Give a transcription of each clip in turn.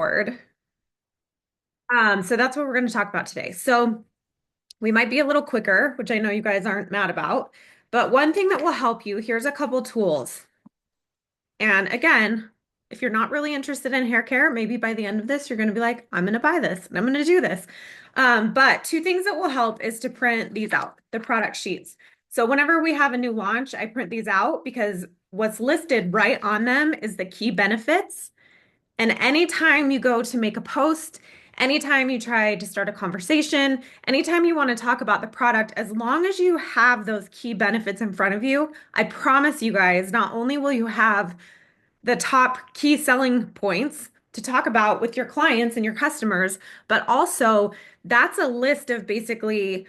board. So that's what we're going to talk about today. So we might be a little quicker, which I know you guys aren't mad about, but one thing that will help you, here's a couple tools. And again, if you're not really interested in hair care, maybe by the end of this, you're going to be like, I'm going to buy this and I'm going to do this. But two things that will help is to print these out, the product sheets. So whenever we have a new launch, I print these out because what's listed right on them is the key benefits. And anytime you go to make a post, anytime you try to start a conversation, anytime you want to talk about the product, as long as you have those key benefits in front of you, I promise you guys, not only will you have the top key selling points to talk about with your clients and your customers, but also that's a list of basically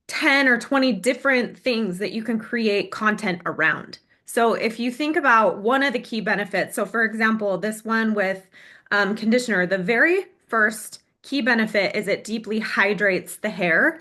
10 or 20 different things that you can create content around. So if you think about one of the key benefits, so for example, this one with conditioner, the very first key benefit is it deeply hydrates the hair.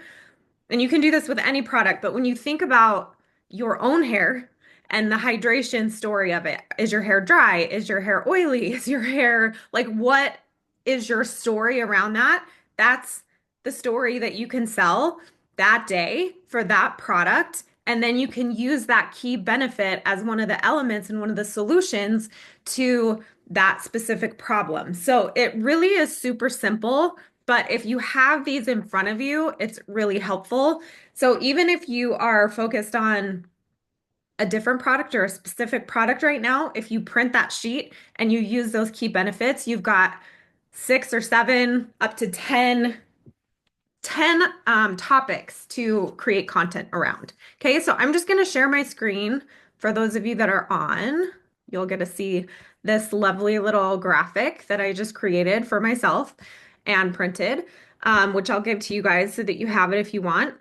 And you can do this with any product, but when you think about your own hair and the hydration story of it, is your hair dry? Is your hair oily? Is your hair like what is your story around that? That's the story that you can sell that day for that product. And then you can use that key benefit as one of the elements and one of the solutions to that specific problem. So it really is super simple. But if you have these in front of you, it's really helpful. So even if you are focused on a different product or a specific product right now, if you print that sheet and you use those key benefits, you've got six or seven, up to 10 topics to create content around. Okay, so I'm just going to share my screen for those of you that are on. You'll get to see this lovely little graphic that I just created for myself and printed, which I'll give to you guys so that you have it if you want.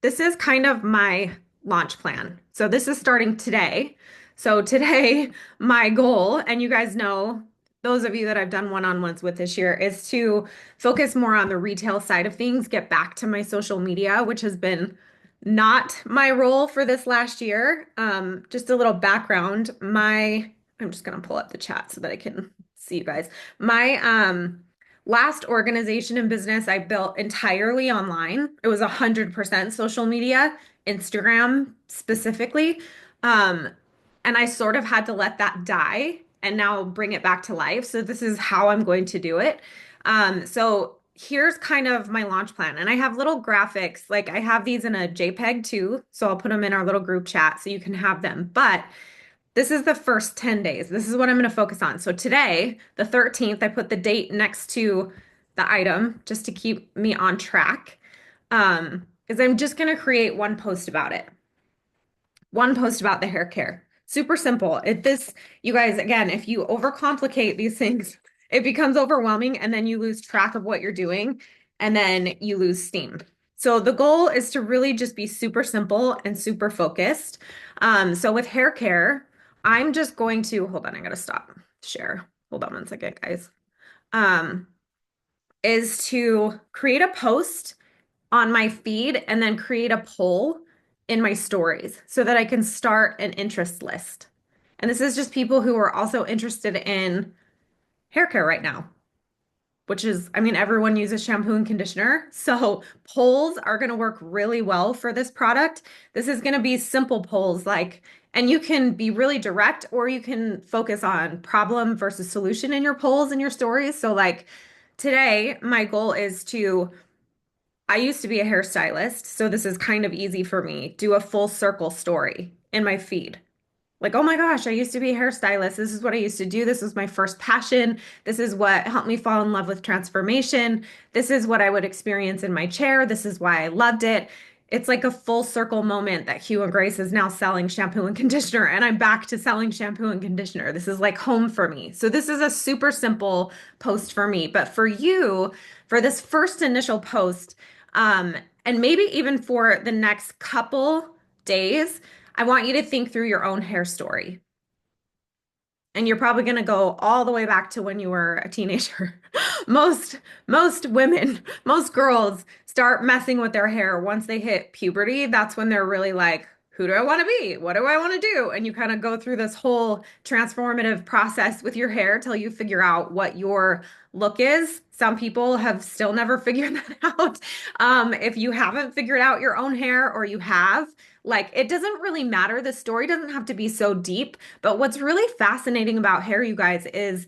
This is kind of my launch plan. So this is starting today. So today, my goal, and you guys know, those of you that I've done one-on-ones with this year, is to focus more on the retail side of things, get back to my social media, which has been not my role for this last year. Just a little background. I'm just gonna pull up the chat so that I can see you guys. My last organization and business I built entirely online. It was 100% social media, Instagram specifically. Um, and I sort of had to let that die and now bring it back to life. So this is how I'm going to do it. So here's kind of my launch plan. And I have little graphics, like I have these in a JPEG too. So I'll put them in our little group chat so you can have them. But this is the first 10 days. This is what I'm going to focus on. So today, the 13th, I put the date next to the item just to keep me on track. Is I'm just going to create one post about it. One post about the hair care. Super simple. You guys, again, if you overcomplicate these things, it becomes overwhelming and then you lose track of what you're doing and then you lose steam. So the goal is to really just be super simple and super focused. So with hair care, I'm just going to, hold on, I gotta stop share. Hold on one second, guys. Um, is to create a post on my feed and then create a poll in my stories so that I can start an interest list. And this is just people who are also interested in hair care right now, which is, I mean, everyone uses shampoo and conditioner. So polls are going to work really well for this product. This is going to be simple polls like, and you can be really direct or you can focus on problem versus solution in your polls and your stories. So like today, my goal is to I used to be a hairstylist, so this is kind of easy for me. Do a full circle story in my feed. Like, oh my gosh, I used to be a hairstylist. This is what I used to do. This was my first passion. This is what helped me fall in love with transformation. This is what I would experience in my chair. This is why I loved it. It's like a full circle moment that Hugh and Grace is now selling shampoo and conditioner, and I'm back to selling shampoo and conditioner. This is like home for me. So, this is a super simple post for me. But for you, for this first initial post, and maybe even for the next couple days, I want you to think through your own hair story. And you're probably going to go all the way back to when you were a teenager. Most women, most girls start messing with their hair once they hit puberty. That's when they're really like, who do I want to be? What do I want to do? And you kind of go through this whole transformative process with your hair till you figure out what your look is. Some people have still never figured that out. If you haven't figured out your own hair or you have, like it doesn't really matter. The story doesn't have to be so deep. But what's really fascinating about hair, you guys, is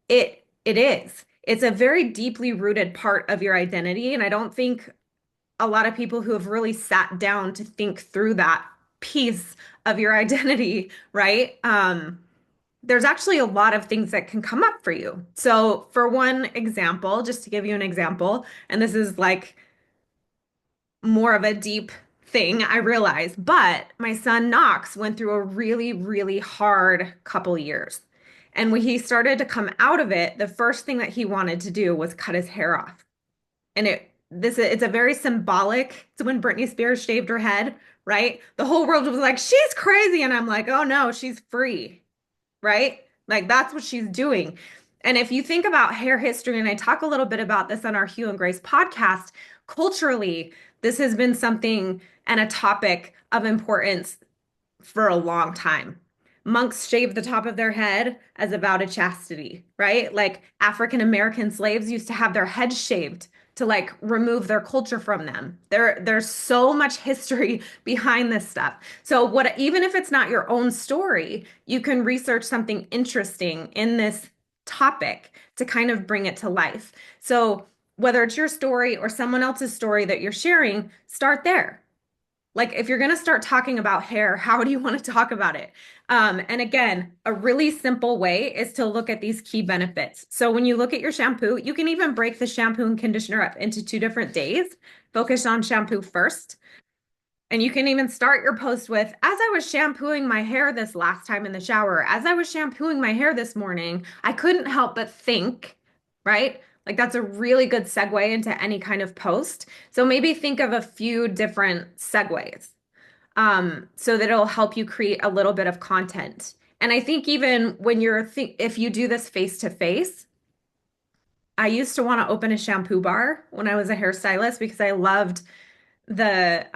it is. It's a very deeply rooted part of your identity. And I don't think a lot of people who have really sat down to think through that piece of your identity, right? There's actually a lot of things that can come up for you. So, for one example, just to give you an example, and this is like more of a deep thing, I realize, but my son Knox went through a really, really hard couple years. And when he started to come out of it, the first thing that he wanted to do was cut his hair off. And it's a very symbolic. It's when Britney Spears shaved her head, right? The whole world was like, she's crazy. And I'm like, oh no, she's free, right? Like that's what she's doing. And if you think about hair history, and I talk a little bit about this on our Hue and Grace podcast, culturally, this has been something and a topic of importance for a long time. Monks shaved the top of their head as a vow to chastity, right? Like African American slaves used to have their heads shaved to like remove their culture from them. There's so much history behind this stuff. So what even if it's not your own story, you can research something interesting in this topic to kind of bring it to life. So whether it's your story or someone else's story that you're sharing, start there. Like if you're going to start talking about hair, how do you want to talk about it? And again, a really simple way is to look at these key benefits. So when you look at your shampoo, you can even break the shampoo and conditioner up into 2 different days. Focus on shampoo first. And you can even start your post with, as I was shampooing my hair this last time in the shower, as I was shampooing my hair this morning, I couldn't help but think, right? Like that's a really good segue into any kind of post. So maybe think of a few different segues so that it'll help you create a little bit of content. And I think even when if you do this face to face, I used to want to open a shampoo bar when I was a hairstylist because the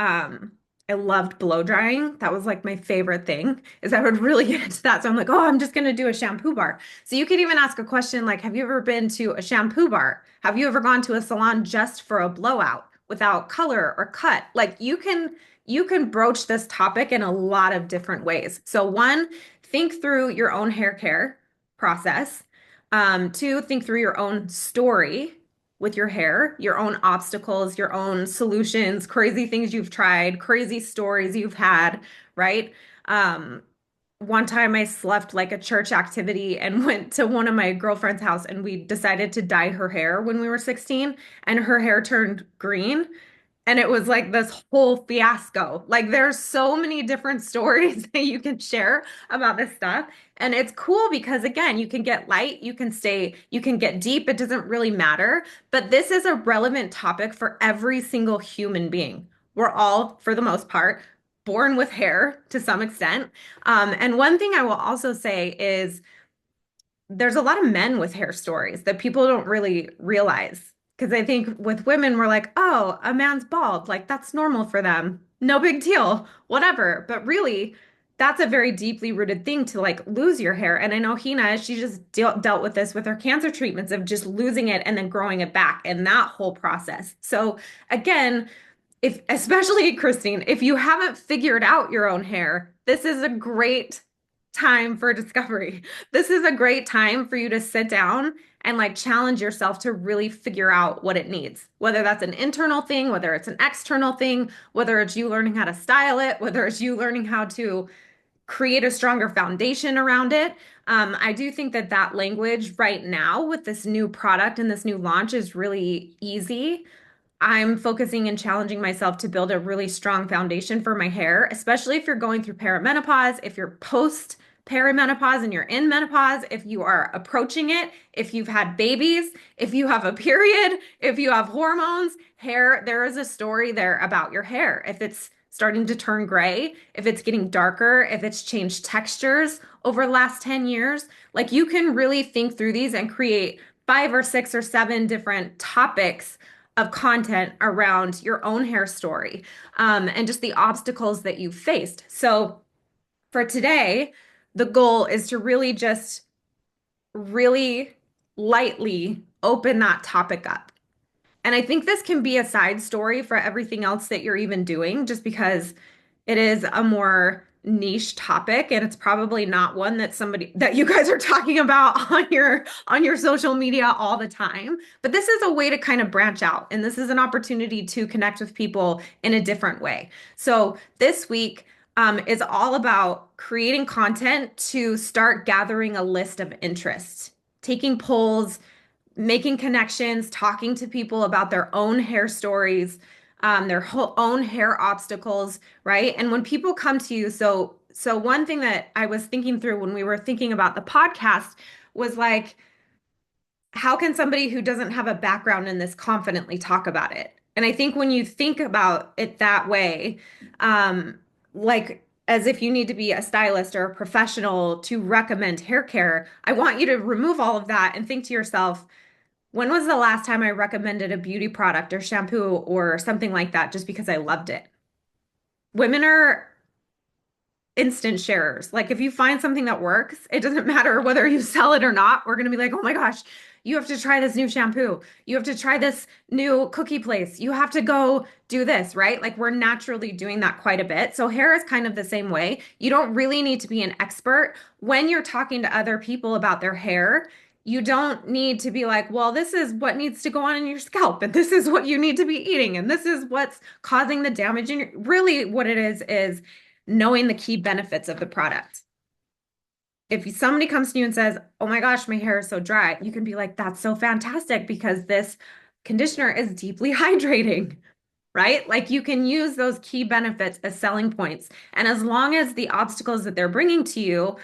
I loved blow drying. That was like my favorite thing is I would really get into that. So I'm like, oh, I'm just gonna do a shampoo bar. So you could even ask a question like, have you ever been to a shampoo bar? Have you ever gone to a salon just for a blowout without color or cut? Like you can broach this topic in a lot of different ways. So one, think through your own hair care process. Two, think through your own story with your hair, your own obstacles, your own solutions, crazy things you've tried, crazy stories you've had, right? Um, One time I slept like a church activity and went to one of my girlfriend's house and we decided to dye her hair when we were 16 and her hair turned green. And it was like this whole fiasco. Like there's so many different stories that you can share about this stuff. And it's cool because again, you can get light, you can get deep. It doesn't really matter. But this is a relevant topic for every single human being. We're all, for the most part, born with hair to some extent. And one thing I will also say is there's a lot of men with hair stories that people don't really realize. Because I think with women, we're like, oh, a man's bald. Like, that's normal for them. No big deal, whatever. But really, that's a very deeply rooted thing to like lose your hair. And I know Hina, she just dealt with this with her cancer treatments of just losing it and then growing it back and that whole process. So, again, if especially Christine, if you haven't figured out your own hair, this is a great time for discovery. This is a great time for you to sit down and like challenge yourself to really figure out what it needs, whether that's an internal thing, whether it's an external thing, whether it's you learning how to style it, whether it's you learning how to create a stronger foundation around it. I do think that that language right now with this new product and this new launch is really easy. I'm focusing and challenging myself to build a really strong foundation for my hair, especially if you're going through perimenopause, if you're post perimenopause and you're in menopause, if you are approaching it, if you've had babies, if you have a period, if you have hormones, hair, there is a story there about your hair. If it's starting to turn gray, if it's getting darker, if it's changed textures over the last 10 years, like you can really think through these and create 5 or 6 or 7 different topics of content around your own hair story, and just the obstacles that you've faced. So for today, the goal is to really just really lightly open that topic up. And I think this can be a side story for everything else that you're even doing, just because it is a more niche topic and it's probably not one that somebody that you guys are talking about on your social media all the time. But this is a way to kind of branch out, and this is an opportunity to connect with people in a different way. So this week is all about creating content to start gathering a list of interests, taking polls, making connections, talking to people about their own hair stories, their own hair obstacles, right? And when people come to you, so one thing that I was thinking through when we were thinking about the podcast was like, how can somebody who doesn't have a background in this confidently talk about it? And I think when you think about it that way, like as if you need to be a stylist or a professional to recommend hair care, I want you to remove all of that and think to yourself, when was the last time I recommended a beauty product or shampoo or something like that just because I loved it? Women are instant sharers. Like if you find something that works, it doesn't matter whether you sell it or not. We're going to be like, "Oh my gosh, you have to try this new shampoo. You have to try this new cookie place. You have to go do this," right? Like we're naturally doing that quite a bit. So hair is kind of the same way. You don't really need to be an expert when you're talking to other people about their hair. You don't need to be like, "Well, this is what needs to go on in your scalp, and this is what you need to be eating, and this is what's causing the damage." And really, what it is knowing the key benefits of the product. If somebody comes to you and says, "Oh my gosh, my hair is so dry," you can be like, "That's so fantastic because this conditioner is deeply hydrating," right? Like you can use those key benefits as selling points. And as long as the obstacles that they're bringing to you,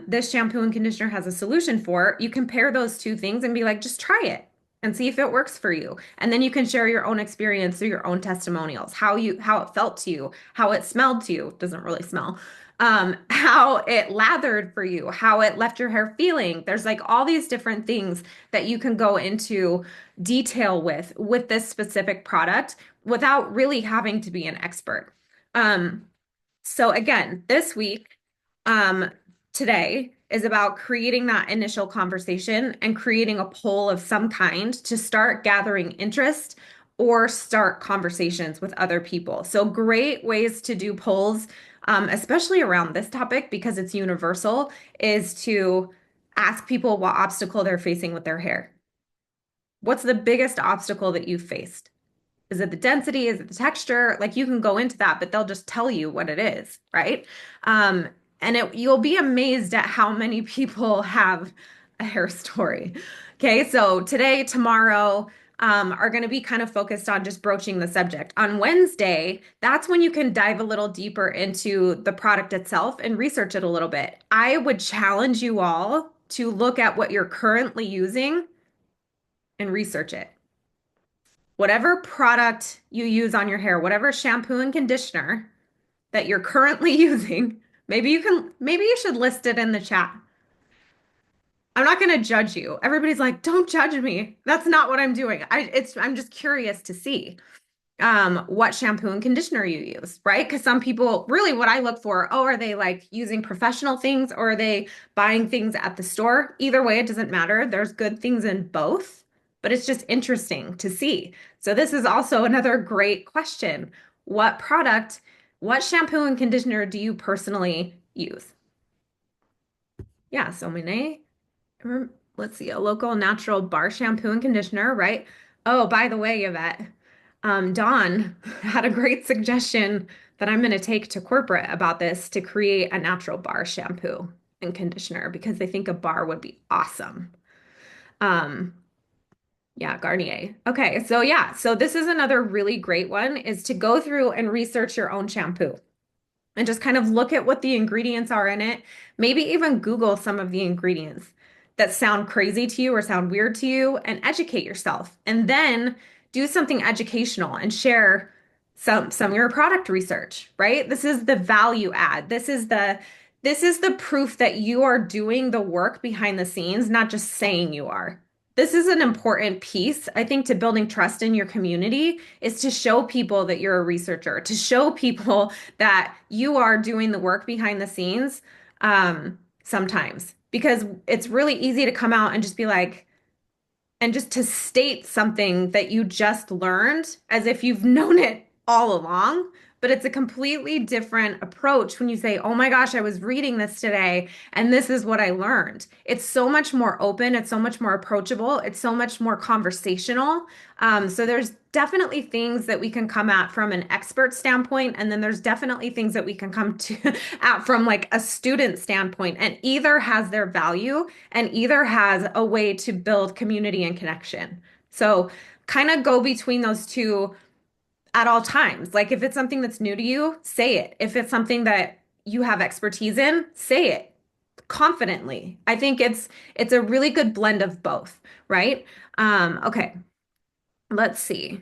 this shampoo and conditioner has a solution for, you compare those two things and be like, just try it and see if it works for you. And then you can share your own experience through your own testimonials, how it felt to you, how it smelled to you. It doesn't really smell. How it lathered for you, how it left your hair feeling. There's like all these different things that you can go into detail with this specific product without really having to be an expert. Um, so again, this week, um, today is about creating that initial conversation and creating a poll of some kind to start gathering interest or start conversations with other people. So great ways to do polls, especially around this topic because it's universal, is to ask people what obstacle they're facing with their hair. What's the biggest obstacle that you've faced? Is it the density? Is it the texture? Like you can go into that, but they'll just tell you what it is, right? Um, you'll be amazed at how many people have a hair story. Okay, so today, tomorrow, are going to be kind of focused on just broaching the subject. On Wednesday, that's when you can dive a little deeper into the product itself and research it a little bit. I would challenge you all to look at what you're currently using and research it. Whatever product you use on your hair, whatever shampoo and conditioner that you're currently using, maybe you should list it in the chat. I'm not going to judge you. Everybody's like, "Don't judge me." That's not what I'm doing. I'm just curious to see what shampoo and conditioner you use, right? Because some people really what I look for, oh, are they like using professional things or are they buying things at the store? Either way, it doesn't matter. There's good things in both, but it's just interesting to see. So this is also another great question. What product, what shampoo and conditioner do you personally use? Yeah, so Monet, let's see, a local natural bar shampoo and conditioner, right? Oh, by the way, Yvette, Dawn had a great suggestion that I'm going to take to corporate about this to create a natural bar shampoo and conditioner because they think a bar would be awesome. Um, yeah, Garnier. Okay, so yeah, so this is another really great one is to go through and research your own shampoo and just kind of look at what the ingredients are in it. Maybe even Google some of the ingredients that sound crazy to you or sound weird to you and educate yourself. And then do something educational and share some of your product research, right? This is the value add. This is the proof that you are doing the work behind the scenes, not just saying you are. this is an important piece, I think, to building trust in your community is to show people that you're a researcher, to show people that you are doing the work behind the scenes, sometimes, because it's really easy to come out and just be like, and just to state something that you just learned as if you've known it all along. But it's a completely different approach when you say, oh my gosh, I was reading this today and this is what I learned. It's so much more open, it's so much more approachable, it's so much more conversational. So there's definitely things that we can come at from an expert standpoint, and then there's definitely things that we can come to at from like a student standpoint, and either has their value and either has a way to build community and connection. So kind of go between those two at all times. Like if it's something that's new to you, say it. If it's something that you have expertise in, say it confidently. I think it's a really good blend of both, right? Okay, let's see.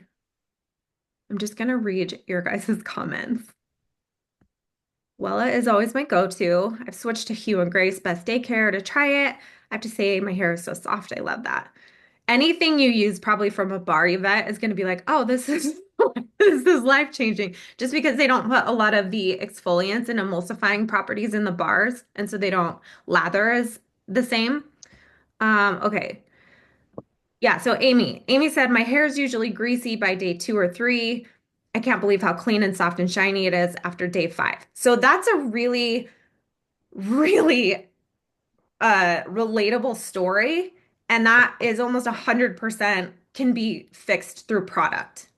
I'm just gonna read your guys' comments. Wella is always my go-to. I've switched to Hue and Grace Best Day Care to try it. I have to say, my hair is so soft. I love that. Anything you use probably from a bar event is going to be like, oh, this is this is life-changing. Just because they don't put a lot of the exfoliants and emulsifying properties in the bars, and so they don't lather as the same. Okay. Yeah, so Amy said my hair is usually greasy by day 2 or 3. I can't believe how clean and soft and shiny it is after day 5. So that's a really, really relatable story, and that is almost 100% can be fixed through product.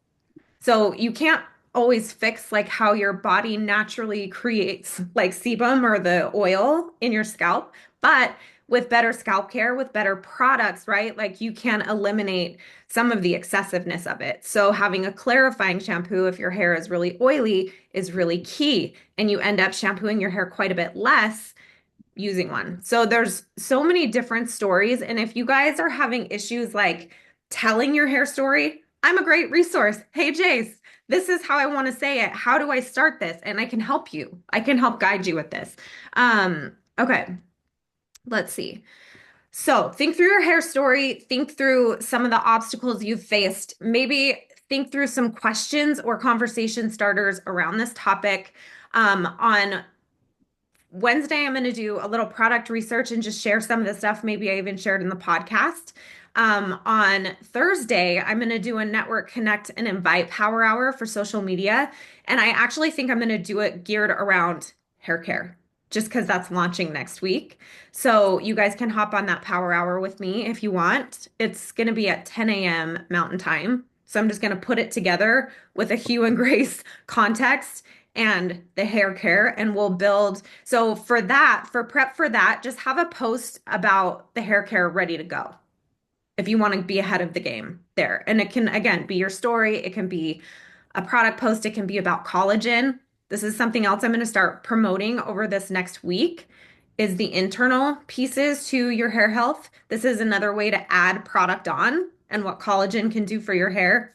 So you can't always fix like how your body naturally creates like sebum or the oil in your scalp, but with better scalp care, with better products, right? Like you can eliminate some of the excessiveness of it. So having a clarifying shampoo if your hair is really oily is really key, and you end up shampooing your hair quite a bit less using one. So there's so many different stories. And if you guys are having issues like telling your hair story, I'm a great resource. Hey, Jace, this is how I want to say it. How do I start this? And I can help you. I can help guide you with this. Okay, let's see. So think through your hair story, think through some of the obstacles you've faced, maybe think through some questions or conversation starters around this topic. On Wednesday, I'm going to do a little product research and just share some of the stuff maybe I even shared in the podcast. On Thursday, I'm going to do a network connect and invite power hour for social media. And I actually think I'm going to do it geared around hair care, just because that's launching next week. So you guys can hop on that power hour with me if you want. It's going to be at 10 a.m. Mountain Time. So I'm just going to put it together with a Hue and Grace context and the hair care, and we'll build. So for that, for prep for that, just have a post about the hair care ready to go if you want to be ahead of the game there. And it can, again, be your story. It can be a product post. It can be about collagen. This is something else I'm going to start promoting over this next week is the internal pieces to your hair health. This is another way to add product on and what collagen can do for your hair.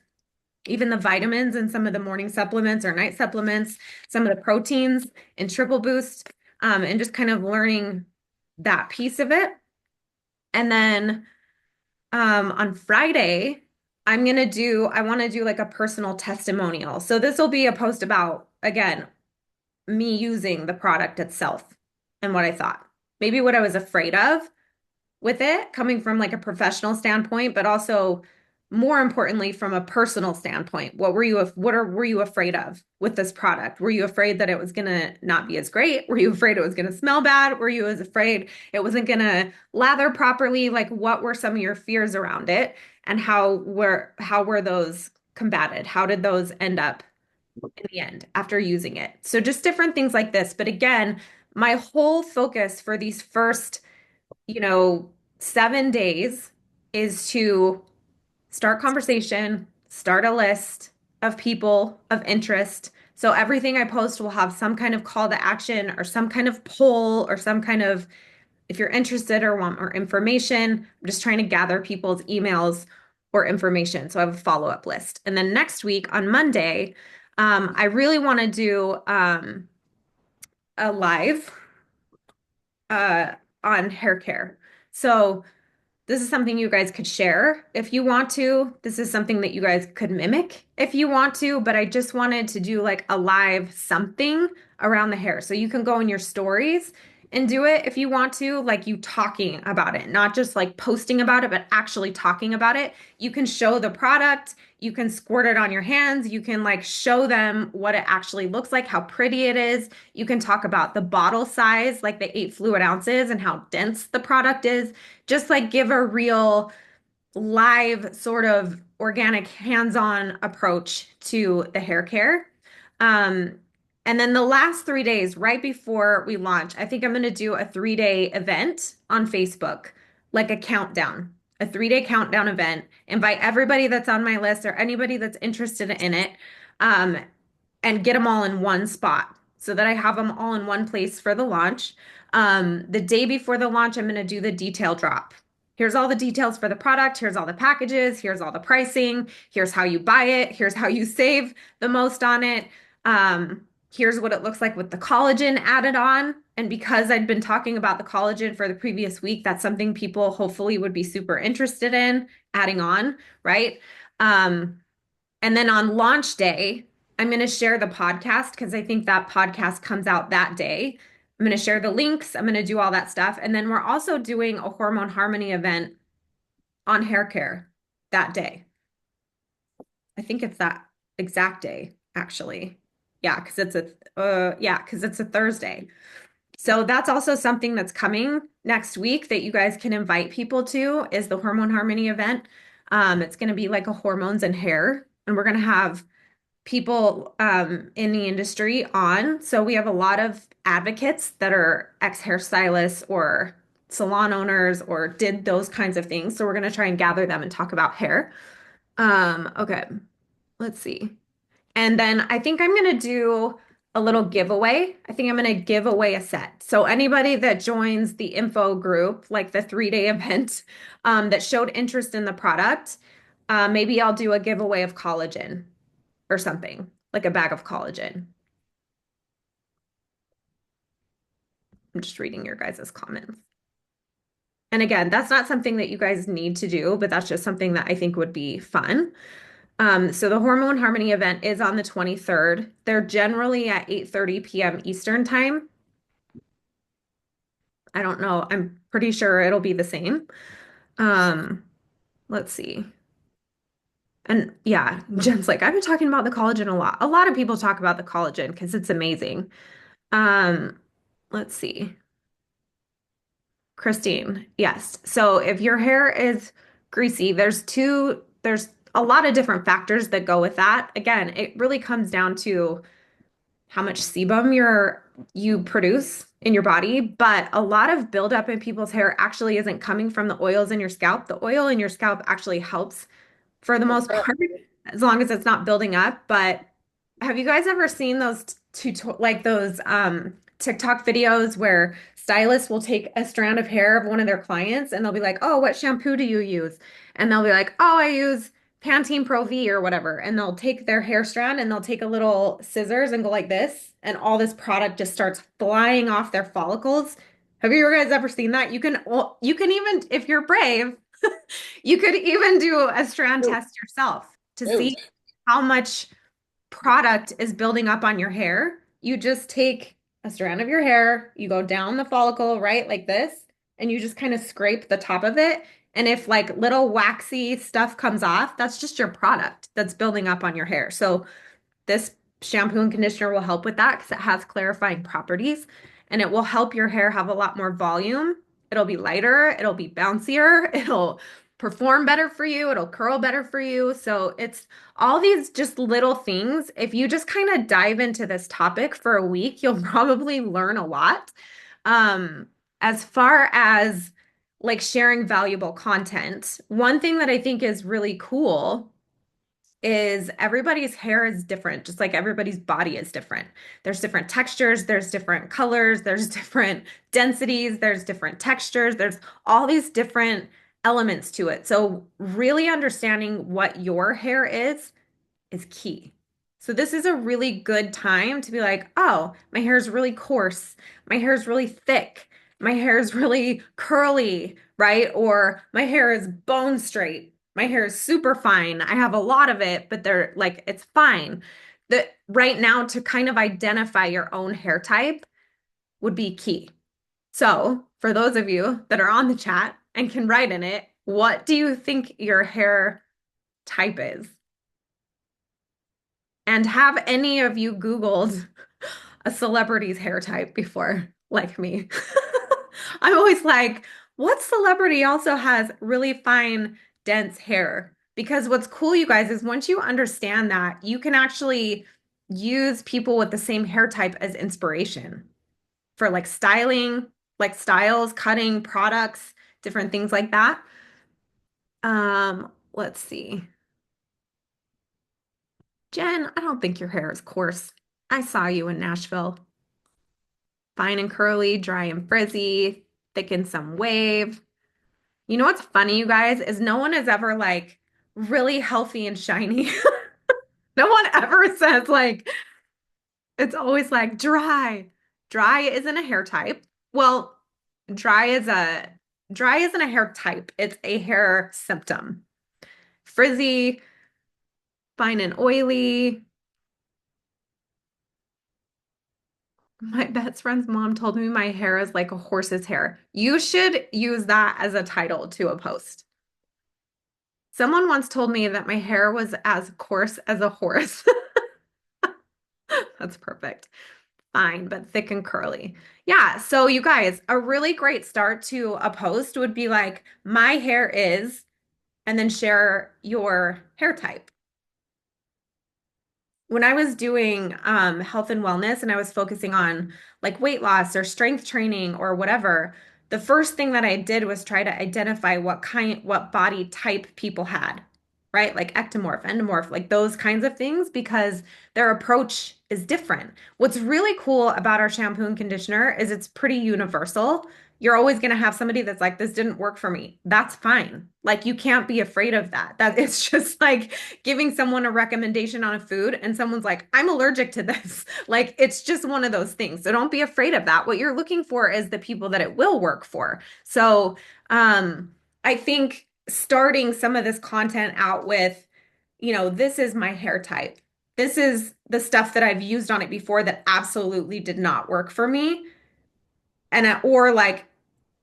Even the vitamins and some of the morning supplements or night supplements, some of the proteins and triple boost, and just kind of learning that piece of it. And then on Friday, I want to do like a personal testimonial. So this will be a post about, again, me using the product itself and what I thought. Maybe what I was afraid of with it coming from like a professional standpoint, but also more importantly from a personal standpoint. Were you afraid of with this product? Were you afraid that it was going to not be as great? Were you afraid it was going to smell bad? Were you as afraid it wasn't going to lather properly? Like what were some of your fears around it, and how were those combated? How did those end up in the end after using it? So just different things like this. But again, my whole focus for these first, 7 days is to start conversation, start a list of people of interest. So everything I post will have some kind of call to action or some kind of poll or some kind of, if you're interested or want more information, I'm just trying to gather people's emails or information. So I have a follow-up list. And then next week on Monday, I really want to do a live uh, on hair care. So This is something you guys could share if you want to. This is something that you guys could mimic if you want to, but I just wanted to do like a live something around the hair. So you can go in your stories and do it if you want to, like you talking about it, not just like posting about it, but actually talking about it. You can show the product, you can squirt it on your hands, you can like show them what it actually looks like, how pretty it is. You can talk about the bottle size, like the 8 fluid ounces, and how dense the product is. Just like give a real live sort of organic hands-on approach to the hair care. Um, and then the last 3 days, right before we launch, I think I'm going to do a 3 day event on Facebook, like a countdown, a 3 day countdown event. Invite everybody that's on my list or anybody that's interested in it, um, and get them all in one spot so that I have them all in one place for the launch. The day before the launch, I'm going to do the detail drop. Here's all the details for the product. Here's all the packages. Here's all the pricing. Here's how you buy it. Here's how you save the most on it. Here's what it looks like with the collagen added on. And because I'd been talking about the collagen for the previous week, that's something people hopefully would be super interested in adding on, right? Um, and then on launch day, I'm going to share the podcast because I think that podcast comes out that day. I'm going to share the links. I'm going to do all that stuff. And then we're also doing a Hormone Harmony event on hair care that day. I think it's that exact day, actually. Yeah, because it's a Thursday. So that's also something that's coming next week that you guys can invite people to is the Hormone Harmony event. It's going to be like a hormones and hair, and we're going to have people in the industry on. So we have a lot of advocates that are ex-hairstylists or salon owners or did those kinds of things. So we're going to try and gather them and talk about hair. Okay, let's see. And then I think I'm going to do a little giveaway. I think I'm going to give away a set. So anybody that joins the info group, like the 3 day event, that showed interest in the product, maybe I'll do a giveaway of collagen or something, like a bag of collagen. I'm just reading your guys' comments. And again, that's not something that you guys need to do, but that's just something that I think would be fun. So the Hormone Harmony event is on the 23rd. They're generally at 8:30 p.m. Eastern time. I don't know. I'm pretty sure it'll be the same. Um, let's see. And yeah, Jen's like, I've been talking about the collagen a lot. A lot of people talk about the collagen because it's amazing. Um, let's see. Christine, yes. So if your hair is greasy, there's a lot of different factors that go with that. Again, it really comes down to how much sebum you produce in your body, but a lot of buildup in people's hair actually isn't coming from the oils in your scalp. The oil in your scalp actually helps for the most part, as long as it's not building up. But have you guys ever seen those like those TikTok videos where stylists will take a strand of hair of one of their clients and they'll be like, "Oh, what shampoo do you use?" And they'll be like, "Oh, I use Pantene Pro V or whatever." And they'll take their hair strand and they'll take a little scissors and go like this, and all this product just starts flying off their follicles. Have you guys ever seen that? You can even, if you're brave, you could even do a strand Ew. test yourself to Ew. see how much product is building up on your hair. You just take a strand of your hair, you go down the follicle, right, like this, and you just kind of scrape the top of it. And if like little waxy stuff comes off, that's just your product that's building up on your hair. So this shampoo and conditioner will help with that because it has clarifying properties and it will help your hair have a lot more volume. It'll be lighter, it'll be bouncier, it'll perform better for you, it'll curl better for you. So it's all these just little things. If you just kind of dive into this topic for a week, you'll probably learn a lot. Um, as far as like sharing valuable content, one thing that I think is really cool is everybody's hair is different, just like everybody's body is different. There's different textures, there's different colors, there's different densities, there's different textures, there's all these different elements to it. So, really understanding what your hair is key. So, this is a really good time to be like, oh, my hair is really coarse, my hair is really thick, my hair is really curly, right? Or my hair is bone straight. My hair is super fine. I have a lot of it, but they're like, it's fine. That right now to kind of identify your own hair type would be key. So, for those of you that are on the chat and can write in it, what do you think your hair type is? And have any of you Googled a celebrity's hair type before, like me? I'm always like, what celebrity also has really fine, dense hair? Because what's cool, you guys, is once you understand that, you can actually use people with the same hair type as inspiration for like styling, like styles, cutting, products, different things like that. Let's see. Jen, I don't think your hair is coarse. I saw you in Nashville. Fine and curly, dry and frizzy, thick and some wave. You know what's funny, you guys, is no one is ever like really healthy and shiny. No one ever says like, it's always like dry. Dry isn't a hair type. Well, dry is a dry isn't a hair type. It's a hair symptom. Frizzy, fine and oily. My best friend's mom told me my hair is like a horse's hair. You should use that as a title to a post. Someone once told me that my hair was as coarse as a horse. That's perfect. Fine, but thick and curly. Yeah, so you guys, a really great start to a post would be like, my hair is, and then share your hair type. When I was doing health and wellness and I was focusing on like weight loss or strength training or whatever, the first thing that I did was try to identify what body type people had, right? Like ectomorph, endomorph, like those kinds of things because their approach is different. What's really cool about our shampoo and conditioner is it's pretty universal. You're always going to have somebody that's like, this didn't work for me. That's fine. Like, you can't be afraid of that. That it's just like giving someone a recommendation on a food and someone's like, I'm allergic to this. Like, it's just one of those things. So don't be afraid of that. What you're looking for is the people that it will work for. So, I think starting some of this content out with, this is my hair type. This is the stuff that I've used on it before that absolutely did not work for me. Or like,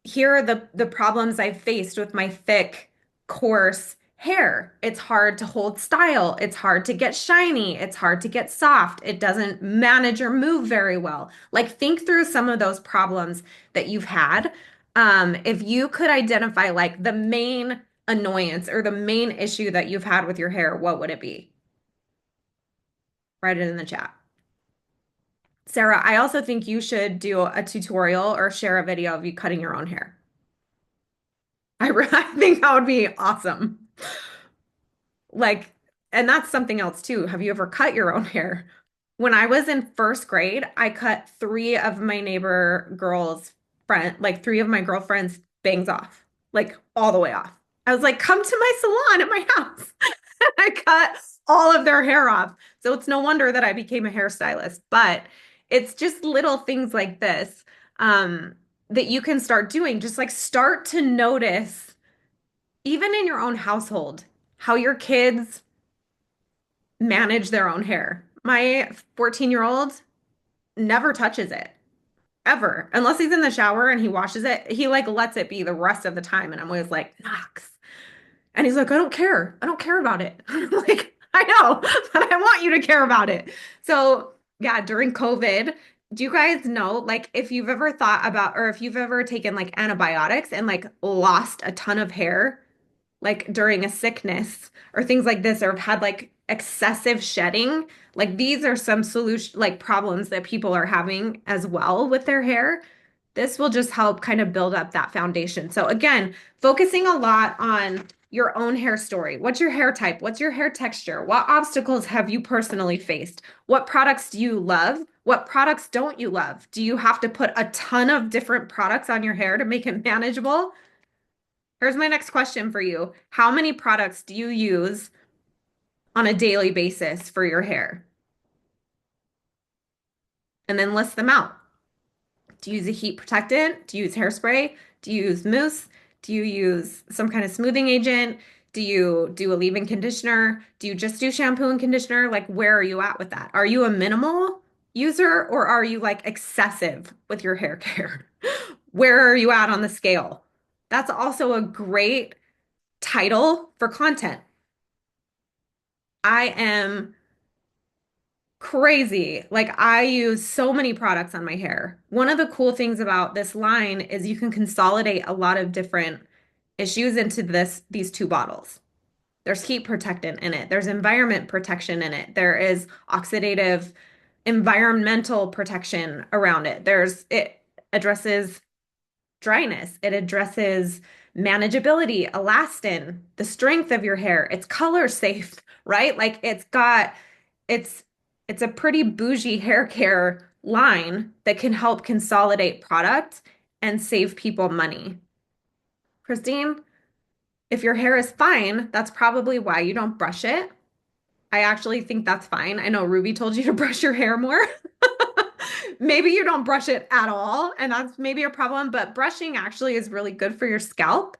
here are the problems I've faced with my thick, coarse hair. It's hard to hold style. It's hard to get shiny. It's hard to get soft. It doesn't manage or move very well. Like, think through some of those problems that you've had. If you could identify like the main annoyance or the main issue that you've had with your hair, what would it be? Write it in the chat. Sarah, I also think you should do a tutorial or share a video of you cutting your own hair. I think that would be awesome. Like, and that's something else too. Have you ever cut your own hair? When I was in first grade, I cut three of my neighbor girls' like three of my girlfriends' bangs off, like all the way off. I was like, come to my salon at my house. I cut all of their hair off. So it's no wonder that I became a hairstylist. But it's just little things like this that you can start doing. Just like start to notice, even in your own household, how your kids manage their own hair. My 14-year-old never touches it ever, unless he's in the shower and he washes it. He like lets it be the rest of the time. And I'm always like, Knox. And he's like, I don't care. I don't care about it. I'm like, I know, but I want you to care about it. So, yeah, during COVID, do you guys know, like, if you've ever thought about, or if you've ever taken like antibiotics and like lost a ton of hair, like during a sickness or things like this, or have had like excessive shedding, like these are some solution, like problems that people are having as well with their hair. This will just help kind of build up that foundation. So again, focusing a lot on your own hair story. What's your hair type? What's your hair texture? What obstacles have you personally faced? What products do you love? What products don't you love? Do you have to put a ton of different products on your hair to make it manageable? Here's my next question for you. How many products do you use on a daily basis for your hair? And then list them out. Do you use a heat protectant? Do you use hairspray? Do you use mousse? Do you use some kind of smoothing agent? Do you do a leave-in conditioner? Do you just do shampoo and conditioner? Like, where are you at with that? Are you a minimal user or are you like excessive with your hair care? Where are you at on the scale? That's also a great title for content. I am crazy. Like I use so many products on my hair. One of the cool things about this line is you can consolidate a lot of different issues into these two bottles. There's heat protectant in it. There's environment protection in it. There is oxidative environmental protection around it. It addresses dryness. It addresses manageability, elastin, the strength of your hair. It's color safe, right? Like it's it's a pretty bougie hair care line that can help consolidate product and save people money. Christine, if your hair is fine, that's probably why you don't brush it. I actually think that's fine. I know Ruby told you to brush your hair more. Maybe you don't brush it at all, and that's maybe a problem, but brushing actually is really good for your scalp.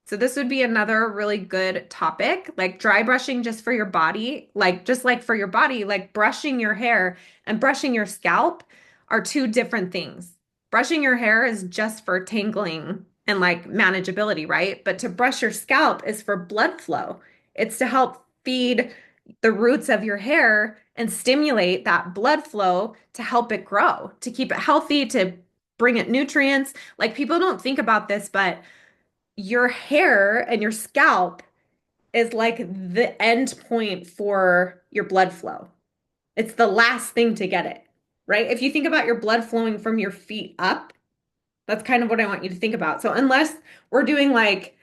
So this would be another really good topic, like dry brushing just for your body, like just like for your body, like brushing your hair and brushing your scalp are two different things. Brushing your hair is just for tangling and like manageability, right? But to brush your scalp is for blood flow. It's to help feed the roots of your hair and stimulate that blood flow to help it grow, to keep it healthy, to bring it nutrients. Like people don't think about this, but your hair and your scalp is like the end point for your blood flow. It's the last thing to get it, right? If you think about your blood flowing from your feet up, that's kind of what I want you to think about. So unless we're doing like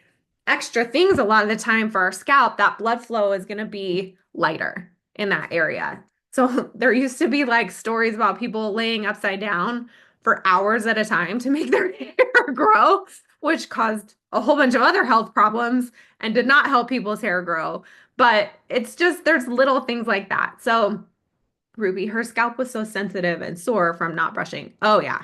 extra things a lot of the time for our scalp, that blood flow is going to be lighter in that area. So there used to be like stories about people laying upside down for hours at a time to make their hair grow, which caused a whole bunch of other health problems and did not help people's hair grow. But it's just, there's little things like that. So Ruby, her scalp was so sensitive and sore from not brushing. Oh, yeah.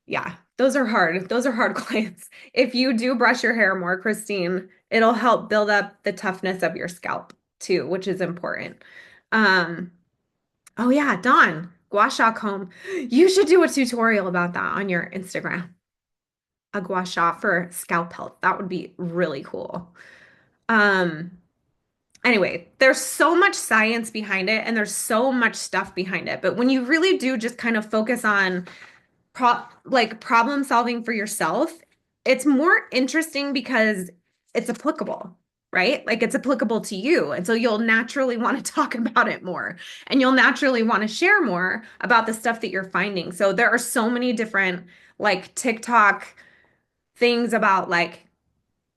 Yeah, those are hard. Those are hard clients. If you do brush your hair more, Christine, it'll help build up the toughness of your scalp too, which is important. Um, oh yeah, Dawn, gua sha comb. You should do a tutorial about that on your Instagram. A gua sha for scalp health. That would be really cool. Um, anyway, there's so much science behind it and there's so much stuff behind it. But when you really do just kind of focus on like problem solving for yourself, it's more interesting because it's applicable, right? Like it's applicable to you. And so you'll naturally want to talk about it more and you'll naturally want to share more about the stuff that you're finding. So there are so many different like TikTok things about like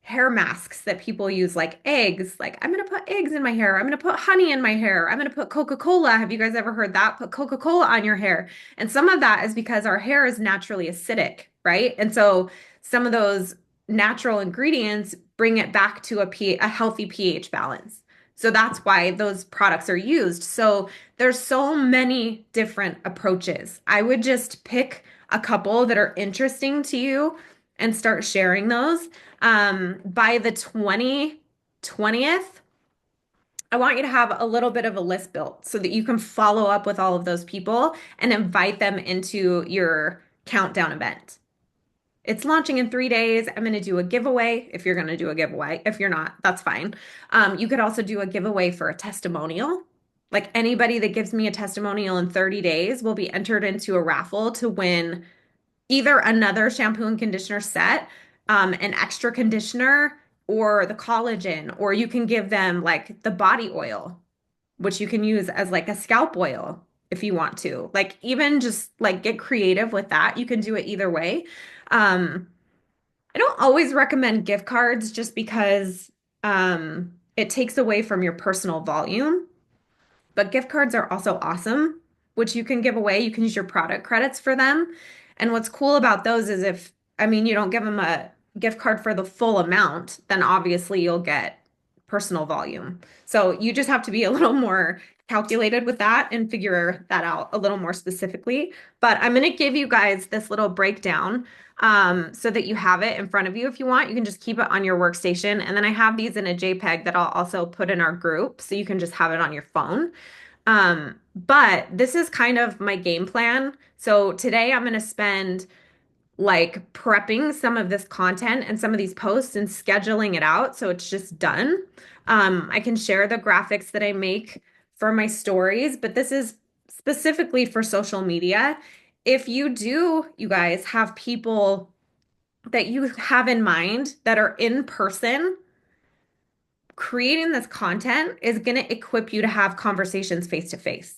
hair masks that people use, like eggs. Like, I'm going to put eggs in my hair. I'm going to put honey in my hair. I'm going to put Coca-Cola. Have you guys ever heard that? Put Coca-Cola on your hair. And some of that is because our hair is naturally acidic, right? And so some of those natural ingredients bring it back to a healthy pH balance. So that's why those products are used. So there's so many different approaches. I would just pick a couple that are interesting to you and start sharing those. By the 20th, I want you to have a little bit of a list built so that you can follow up with all of those people and invite them into your countdown event. It's launching in 3 days. I'm going to do a giveaway if you're going to do a giveaway. If you're not, that's fine. You could also do a giveaway for a testimonial. Like anybody that gives me a testimonial in 30 days will be entered into a raffle to win either another shampoo and conditioner set, an extra conditioner, or the collagen, or you can give them like the body oil, which you can use as like a scalp oil if you want to. Like even just like get creative with that. You can do it either way. Um, I don't always recommend gift cards just because it takes away from your personal volume. But gift cards are also awesome, which you can give away. You can use your product credits for them. And what's cool about those is I mean, you don't give them a gift card for the full amount, then obviously you'll get personal volume. So you just have to be a little more calculated with that and figure that out a little more specifically. But I'm going to give you guys this little breakdown so that you have it in front of you. If you want, you can just keep it on your workstation. And then I have these in a JPEG that I'll also put in our group so you can just have it on your phone. But this is kind of my game plan. So today I'm going to spend like prepping some of this content and some of these posts and scheduling it out so it's just done. I can share the graphics that I make for my stories, but this is specifically for social media. If you do, you guys have people that you have in mind that are in person, creating this content is going to equip you to have conversations face to face.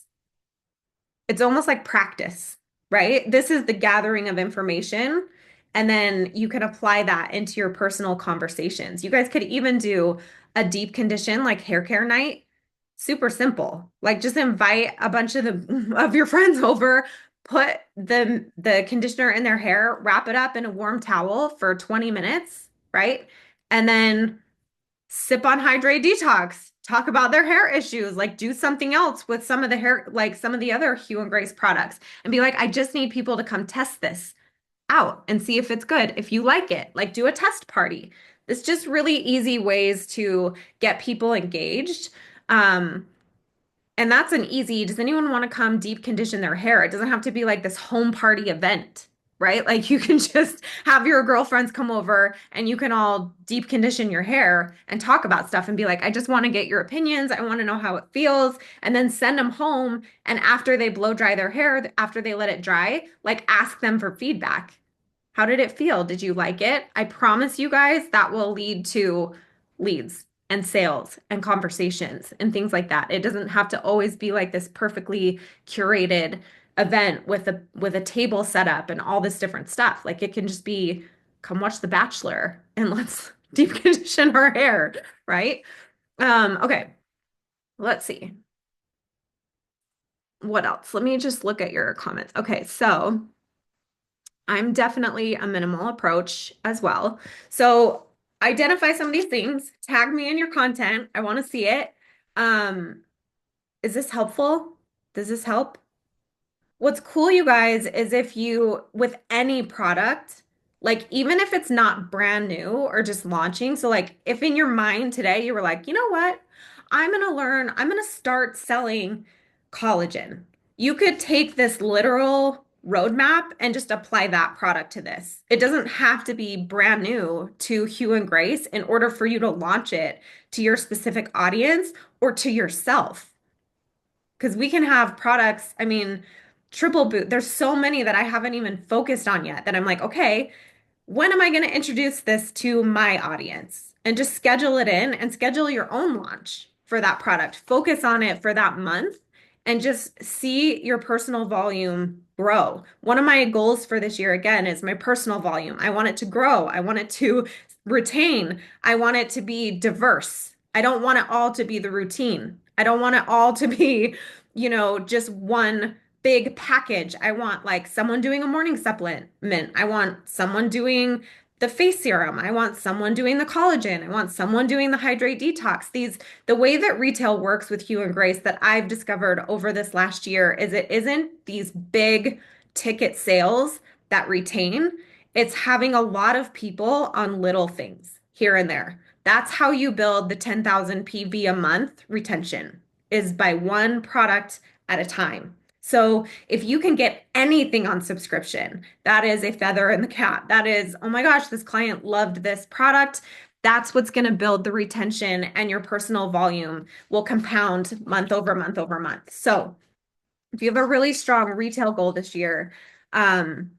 It's almost like practice, right? This is the gathering of information, and then you can apply that into your personal conversations. You guys could even do a deep condition like hair care night. Super simple. Like just invite a bunch of the of your friends over, put the conditioner in their hair, wrap it up in a warm towel for 20 minutes, right? And then sip on Hydrate Detox, talk about their hair issues, like do something else with some of the hair, like some of the other Hue and Grace products, and be like, I just need people to come test this out and see if it's good. If you like it, like do a test party. It's just really easy ways to get people engaged. Um, and that's an easy, does anyone want to come deep condition their hair? It doesn't have to be like this home party event, right? Like you can just have your girlfriends come over and you can all deep condition your hair and talk about stuff and be like, I just want to get your opinions. I want to know how it feels. And then send them home. And after they blow dry their hair, after they let it dry, like ask them for feedback. How did it feel? Did you like it? I promise you guys that will lead to leads and sales and conversations and things like that. It doesn't have to always be like this perfectly curated event with a table set up and all this different stuff. Like it can just be come watch The Bachelor and let's deep condition our hair, right? Okay. Let's see. What else? Let me just look at your comments. Okay, so I'm definitely a minimal approach as well. So identify some of these things, tag me in your content. I want to see it. Um, is this helpful? Does this help? What's cool, you guys, is if you, with any product, like even if it's not brand new or just launching, so like if in your mind today you were like, you know what, I'm gonna start selling collagen. You could take this literal roadmap and just apply that product to this. It doesn't have to be brand new to Hue and Grace in order for you to launch it to your specific audience or to yourself. Because we can have products, I mean, Triple Boot, there's so many that I haven't even focused on yet that I'm like, okay, when am I going to introduce this to my audience? And just schedule it in and schedule your own launch for that product. Focus on it for that month and just see your personal volume grow. One of my goals for this year, again, is my personal volume. I want it to grow. I want it to retain. I want it to be diverse. I don't want it all to be the routine. I don't want it all to be, just one big package. I want like someone doing a morning supplement. I want someone doing the face serum. I want someone doing the collagen. I want someone doing the hydrate detox. The way that retail works with Hue and Grace that I've discovered over this last year is it isn't these big ticket sales that retain. It's having a lot of people on little things here and there. That's how you build the 10,000 PV a month retention is by one product at a time. So if you can get anything on subscription, that is a feather in the cap. That is, oh my gosh, this client loved this product. That's what's going to build the retention, and your personal volume will compound month over month over month. So if you have a really strong retail goal this year, and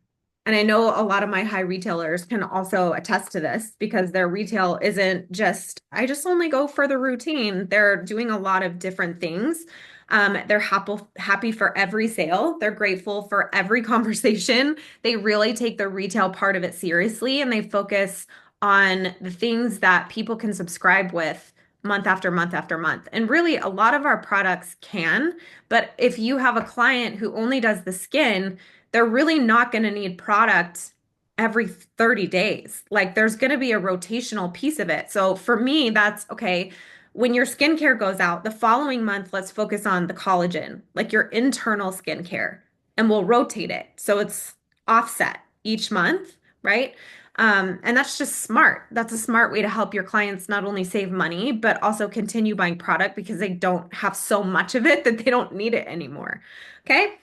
I know a lot of my high retailers can also attest to this because their retail isn't just, I just only go for the routine. They're doing a lot of different things. They're happy for every sale. They're grateful for every conversation. They really take the retail part of it seriously, and they focus on the things that people can subscribe with month after month after month. And really, a lot of our products can, but if you have a client who only does the skin, they're really not going to need product every 30 days. Like there's going to be a rotational piece of it. So for me, that's okay. when your skincare goes out, the following month, let's focus on the collagen, like your internal skincare, and we'll rotate it. So it's offset each month, right? And that's just smart. That's a smart way to help your clients not only save money, but also continue buying product because they don't have so much of it that they don't need it anymore. Okay.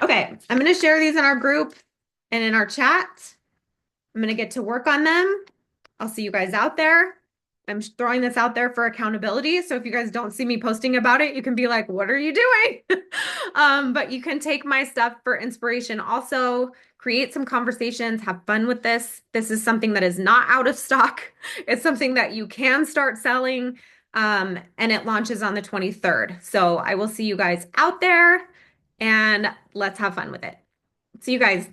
Okay. I'm going to share these in our group and in our chat. I'm going to get to work on them. I'll see you guys out there. I'm throwing this out there for accountability. So if you guys don't see me posting about it, you can be like, what are you doing? But you can take my stuff for inspiration. Also, create some conversations, have fun with this. This is something that is not out of stock. It's something that you can start selling. And it launches on the 23rd. So I will see you guys out there and let's have fun with it. See you guys.